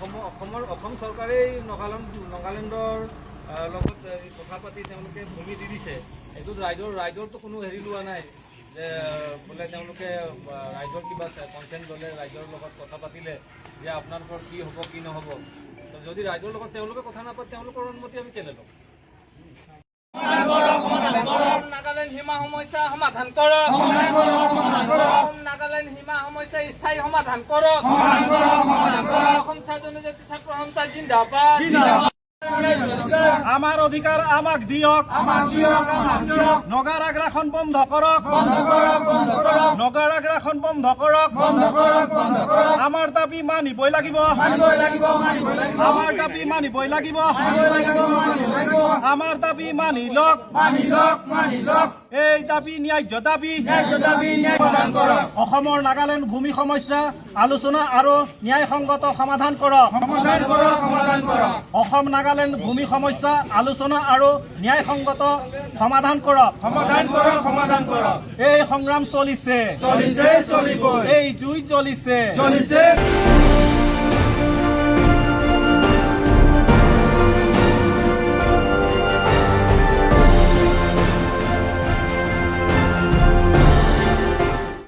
অসম চৰকাৰেই নাগালেণ্ডৰ লগত কথা পাতি তেওঁলোকে ভূমি দি দিছে। এইটোত ৰাইজৰতো কোনো হেৰি লোৱা নাই যে বোলে তেওঁলোকে ৰাইজৰ কিবা কনচেণ্ট ল'লে, ৰাইজৰ লগত কথা পাতিলে যে আপোনালোকৰ কি হ'ব কি নহ'ব। যদি ৰাইজৰ লগত তেওঁলোকে কথা নাপাতে তেওঁলোকৰ অনুমতি আমি কেলে ল'ম? নাগালেণ্ড সীমা সমস্যা সমাধান কৰক। নাগালেণ্ড সীমা সমস্যা স্থায়ী সমাধান কৰক। অসম জনজাতি ছাত্ৰ সন্থা জিন্দাবাদ। আমাৰ অধিকাৰ আমাক দিয়ক। নগাৰ আগ্ৰাসন বন্ধ কৰক। নগাৰ আগ্ৰাসন বন্ধ কৰক। আমাৰ দাবী মানিবই লাগিব। আমাৰ দাবী মানিবই লাগিব। আমাৰ দাবী মানি লওক। এই দাবী ন্যায্য দাবী। অসমৰ নাগালেণ্ড ভূমি সমস্যা আলোচনা আৰু ন্যায়সংগত সমাধান কৰক। অসম নাগালেণ্ড ভূমি সমস্যা আলোচনা আৰু ন্যায়সংগত সমাধান কৰক। এই সংগ্ৰাম চলিছে, এই জুই জ্বলিছে।